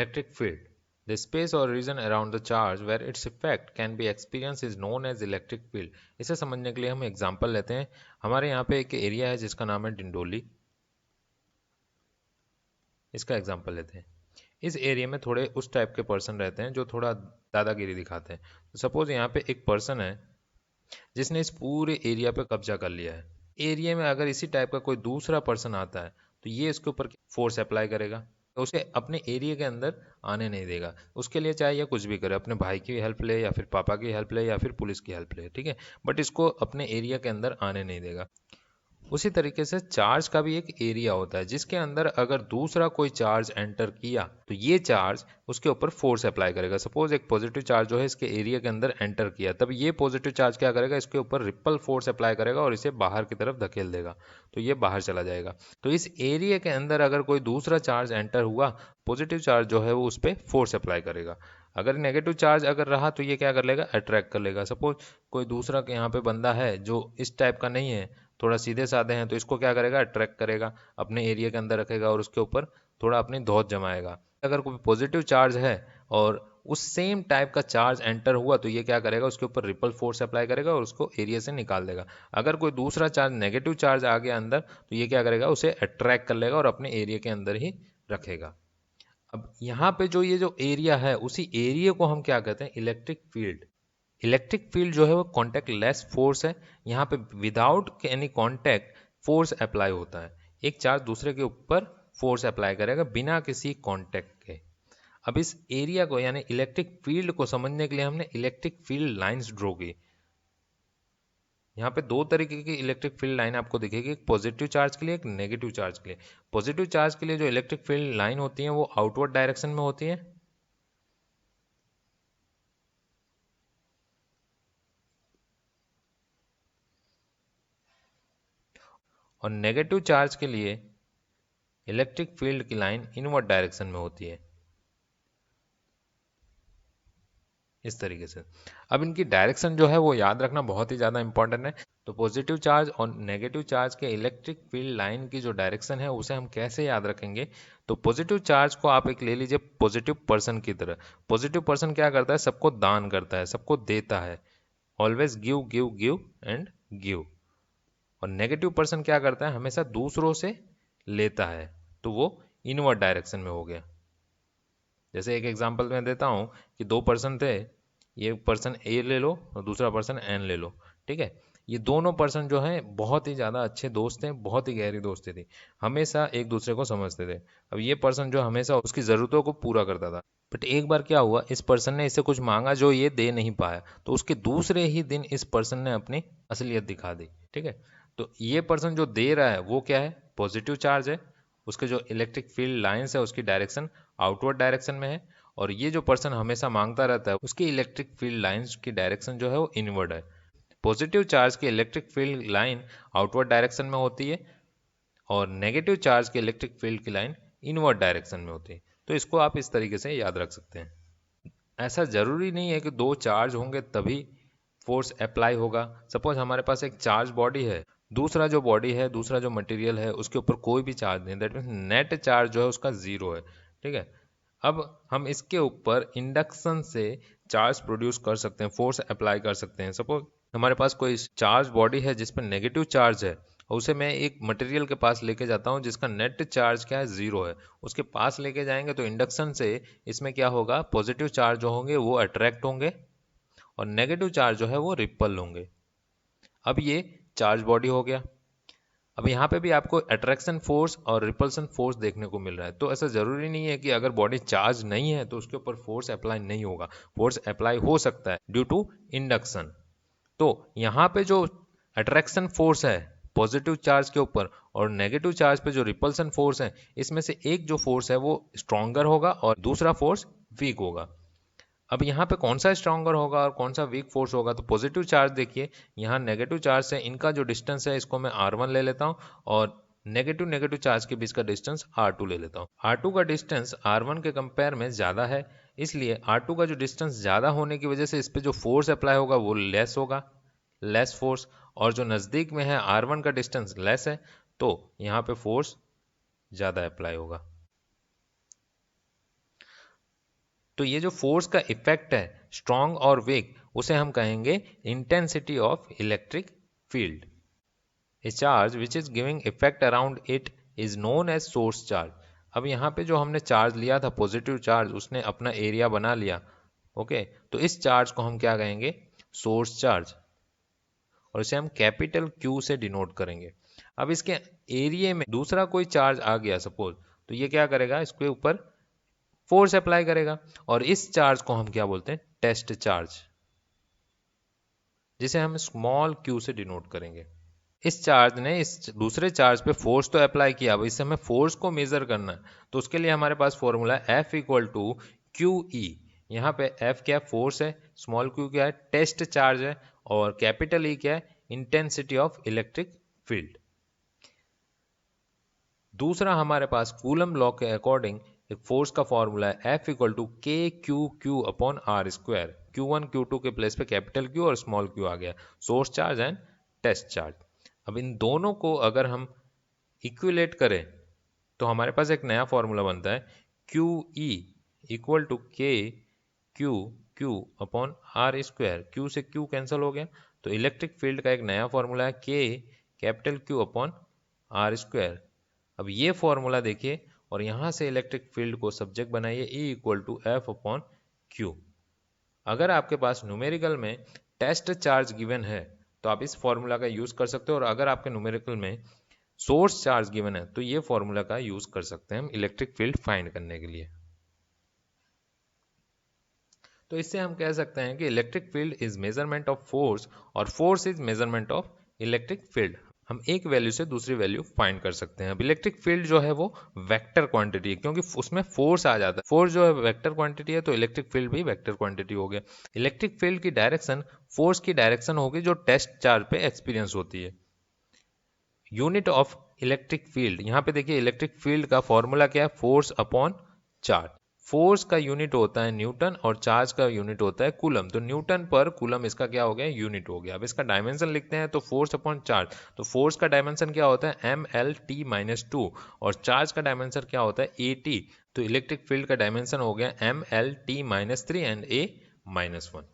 electric field. The space or region around the charge where its effect can be experienced is known as electric field. इसे समझने के लिए हम example लेते हैं। हमारे यहाँ पे एक एरिया है जिसका नाम है डिंडोली। इसका एग्जांपल लेते हैं। इस एरिया में थोड़े उस टाइप के पर्सन रहते हैं जो थोड़ा दादागिरी दिखाते हैं। तो सपोज यहाँ पे एक पर्सन है जिसने इस पूरे एरिया पे कब्जा कर लिया है। एरिया में अगर इसी टाइप का कोई दूसरा पर्सन आता है तो ये इसके ऊपर फोर्स अप्लाई करेगा, तो उसे अपने एरिया के अंदर आने नहीं देगा। उसके लिए चाहे ये कुछ भी करे, अपने भाई की हेल्प ले या फिर पापा की हेल्प ले या फिर पुलिस की हेल्प ले, ठीक है, बट इसको अपने एरिया के अंदर आने नहीं देगा। उसी तरीके से चार्ज का भी एक एरिया होता है जिसके अंदर अगर दूसरा कोई चार्ज एंटर किया तो ये चार्ज उसके ऊपर फोर्स अप्लाई करेगा। सपोज एक पॉजिटिव चार्ज जो है इसके एरिया के अंदर एंटर किया, तब ये पॉजिटिव चार्ज क्या करेगा, इसके ऊपर रिपल फोर्स अप्लाई करेगा और इसे बाहर की तरफ धकेल देगा, तो ये बाहर चला जाएगा। तो इस एरिया के अंदर अगर कोई दूसरा चार्ज एंटर हुआ, पॉजिटिव चार्ज जो है वो उस पर फोर्स अप्लाई करेगा। अगर नेगेटिव चार्ज अगर रहा तो ये क्या कर लेगा, अट्रैक्ट कर लेगा। सपोज कोई दूसरा यहाँ पे बंदा है जो इस टाइप का नहीं है, थोड़ा सीधे साधे हैं, तो इसको क्या करेगा, अट्रैक्ट करेगा, अपने एरिया के अंदर रखेगा और उसके ऊपर थोड़ा अपनी धौंस जमाएगा। अगर कोई पॉजिटिव चार्ज है और उस सेम टाइप का चार्ज एंटर हुआ तो ये क्या करेगा, उसके ऊपर रिपल फोर्स अप्लाई करेगा और उसको एरिया से निकाल देगा। अगर कोई दूसरा चार्ज नेगेटिव चार्ज आ गया अंदर तो ये क्या करेगा, उसे अट्रैक्ट कर लेगा और अपने एरिया के अंदर ही रखेगा। अब यहाँ पे जो ये जो एरिया है उसी एरिया को हम क्या कहते हैं, इलेक्ट्रिक फील्ड। इलेक्ट्रिक फील्ड जो है वो कॉन्टैक्ट लेस फोर्स है। यहाँ पे without any contact force apply होता है। एक चार्ज दूसरे के ऊपर फोर्स अप्लाई करेगा बिना किसी कॉन्टैक्ट के। अब इस एरिया को यानी इलेक्ट्रिक फील्ड को समझने के लिए हमने इलेक्ट्रिक फील्ड लाइंस ड्रॉ की। यहाँ पे दो तरीके की इलेक्ट्रिक फील्ड लाइन आपको दिखेगी, एक पॉजिटिव चार्ज के लिए, एक नेगेटिव चार्ज के लिए। पॉजिटिव चार्ज के लिए जो इलेक्ट्रिक फील्ड लाइन होती है वो आउटवर्ड डायरेक्शन में होती है, और नेगेटिव चार्ज के लिए इलेक्ट्रिक फील्ड की लाइन इनवर्ड डायरेक्शन में होती है, इस तरीके से। अब इनकी डायरेक्शन जो है वो याद रखना बहुत ही ज़्यादा इंपॉर्टेंट है। तो पॉजिटिव चार्ज और नेगेटिव चार्ज के इलेक्ट्रिक फील्ड लाइन की जो डायरेक्शन है उसे हम कैसे याद रखेंगे, तो पॉजिटिव चार्ज को आप एक ले लीजिए पॉजिटिव पर्सन की तरह। पॉजिटिव पर्सन क्या करता है, सबको दान करता है, सबको देता है, always give give give and give. और नेगेटिव पर्सन क्या करता है, हमेशा दूसरों से लेता है, तो वो इनवर्ड डायरेक्शन में हो गया। जैसे एक एग्जांपल मैं देता हूँ कि दो पर्सन थे, ये पर्सन ए ले लो और दूसरा पर्सन एन ले लो, ठीक है। ये दोनों पर्सन जो हैं बहुत ही ज़्यादा अच्छे दोस्त हैं, बहुत ही गहरी दोस्ती थी, हमेशा एक दूसरे को समझते थे। अब ये पर्सन जो हमेशा उसकी ज़रूरतों को पूरा करता था, बट एक बार क्या हुआ, इस पर्सन ने इससे कुछ मांगा जो ये दे नहीं पाया, तो उसके दूसरे ही दिन इस पर्सन ने अपनी असलियत दिखा दी, ठीक है। तो ये पर्सन जो दे रहा है वो क्या है, पॉजिटिव चार्ज है, उसके जो इलेक्ट्रिक फील्ड लाइंस है उसकी डायरेक्शन आउटवर्ड डायरेक्शन में है, और ये जो पर्सन हमेशा मांगता रहता है उसकी इलेक्ट्रिक फील्ड लाइंस की डायरेक्शन जो है वो इनवर्ड है। पॉजिटिव चार्ज की electric field line outward direction में होती है और नेगेटिव चार्ज की इलेक्ट्रिक फील्ड की लाइन इनवर्ड डायरेक्शन में होती है। तो इसको आप इस तरीके से याद रख सकते हैं। ऐसा जरूरी नहीं है कि दो चार्ज होंगे तभी फोर्स अप्लाई होगा। सपोज हमारे पास एक चार्ज बॉडी है, दूसरा जो बॉडी है, दूसरा जो मटेरियल है उसके ऊपर कोई भी चार्ज नहीं, दैट मीन्स नेट चार्ज जो है उसका जीरो है, ठीक है। अब हम इसके ऊपर इंडक्शन से चार्ज प्रोड्यूस कर सकते हैं, फोर्स अप्लाई कर सकते हैं। सपोज हमारे पास कोई चार्ज बॉडी है जिस पर नेगेटिव चार्ज है और उसे मैं एक मटेरियल के पास लेके जाता हूँ जिसका नेट चार्ज क्या है, जीरो है, उसके पास लेके जाएंगे तो इंडक्शन से इसमें क्या होगा, पॉजिटिव चार्ज जो होंगे वो अट्रैक्ट होंगे और नेगेटिव चार्ज जो है वो रिपल होंगे। अब ये चार्ज बॉडी हो गया। अब यहाँ पे भी आपको अट्रैक्शन फोर्स और रिपल्सन फोर्स देखने को मिल रहा है। तो ऐसा जरूरी नहीं है कि अगर बॉडी चार्ज नहीं है तो उसके ऊपर फोर्स अप्लाई नहीं होगा, फोर्स अप्लाई हो सकता है ड्यू टू इंडक्शन। तो यहाँ पे जो अट्रैक्शन फोर्स है पॉजिटिव चार्ज के ऊपर और नेगेटिव चार्ज पे जो रिपल्सन फोर्स है, इसमें से एक जो फोर्स है वो स्ट्रॉन्गर होगा और दूसरा फोर्स वीक होगा। अब यहाँ पे कौन सा स्ट्रॉन्गर होगा और कौन सा वीक फोर्स होगा, तो पॉजिटिव चार्ज देखिए, यहाँ नेगेटिव चार्ज से इनका जो डिस्टेंस है इसको मैं R1 ले लेता हूँ और नेगेटिव नेगेटिव चार्ज के बीच का डिस्टेंस R2 ले लेता हूँ। R2 का डिस्टेंस R1 के कंपेयर में ज़्यादा है, इसलिए R2 का जो डिस्टेंस ज़्यादा होने की वजह से इस पर जो फोर्स अप्लाई होगा वो लेस होगा, लेस फोर्स। और जो नज़दीक में है R1 का डिस्टेंस लेस है, तो यहाँ पे फोर्स ज़्यादा अप्लाई होगा। तो ये जो फोर्स का इफेक्ट है स्ट्रॉन्ग और वीक, उसे हम कहेंगे intensity of electric field. A charge which is giving effect around it is known as source charge. अब यहाँ पे जो हमने चार्ज लिया था पॉजिटिव चार्ज, उसने अपना एरिया बना लिया। ओके, तो इस चार्ज को हम क्या कहेंगे? सोर्स चार्ज, और इसे हम कैपिटल क्यू से डिनोट करेंगे। अब इसके एरिया में दूसरा कोई चार्ज आ गया सपोज, तो ये क्या करेगा? इसके ऊपर फोर्स अप्लाई करेगा, और इस चार्ज को हम क्या बोलते हैं? टेस्ट चार्ज, जिसे हम स्मॉल क्यू से डिनोट करेंगे। इस चार्ज ने इस दूसरे चार्ज पे फोर्स तो अप्लाई किया, अब इससे हमें फोर्स को मेजर करना है, तो उसके लिए हमारे पास फॉर्मूला है F equal to Q E. यहाँ पे F क्या है? फोर्स है, स्मॉल क्यू क्या है? टेस्ट चार्ज है, और कैपिटल E क्या है? Intensity of electric field. दूसरा हमारे पास कूलम लॉ के अकॉर्डिंग एक फोर्स का फॉर्मूला है F equal to K Q Q upon R square. Q1 Q2 के प्लेस पे कैपिटल Q और स्मॉल q आ गया, source charge and test charge. अब इन दोनों को अगर हम इक्विलेट करें तो हमारे पास एक नया फॉर्मूला बनता है Q E equal to K Q Q upon R square. Q से क्यू कैंसिल हो गया, तो इलेक्ट्रिक फील्ड का एक नया फॉर्मूला है K capital Q upon R square. अब ये फॉर्मूला देखिए, और यहाँ से इलेक्ट्रिक फील्ड को सब्जेक्ट बनाइए E equal to F upon Q. अगर आपके पास न्यूमेरिकल में टेस्ट चार्ज गिवन है तो आप इस फॉर्मूला का यूज कर सकते हो, और अगर आपके न्यूमेरिकल में सोर्स चार्ज गिवन है तो ये फॉर्मूला का यूज कर सकते हैं हम इलेक्ट्रिक फील्ड फाइंड करने के लिए। तो इससे हम कह सकते हैं कि electric field is measurement of force और force is measurement of electric field. हम एक वैल्यू से दूसरी वैल्यू फाइंड कर सकते हैं। अब इलेक्ट्रिक फील्ड जो है वो वेक्टर क्वांटिटी है, क्योंकि उसमें फोर्स आ जाता है। फोर्स जो है वेक्टर क्वांटिटी है, तो इलेक्ट्रिक फील्ड भी वेक्टर क्वांटिटी हो गया। इलेक्ट्रिक फील्ड की डायरेक्शन फोर्स की डायरेक्शन होगी जो टेस्ट चार्ज पे एक्सपीरियंस होती है। यूनिट ऑफ इलेक्ट्रिक फील्ड, यहाँ पे देखिए इलेक्ट्रिक फील्ड का फॉर्मूला क्या है? Force upon charge. फोर्स का यूनिट होता है न्यूटन और चार्ज का यूनिट होता है कूलम, तो न्यूटन पर कूलम इसका क्या हो गया? यूनिट हो गया। अब इसका डायमेंशन लिखते हैं, तो फोर्स अपॉन चार्ज, तो फोर्स का डायमेंशन क्या होता है? MLT-2, और चार्ज का डायमेंशन क्या होता है? AT। तो इलेक्ट्रिक फील्ड का डायमेंशन हो गया MLT-3 एंड A-1।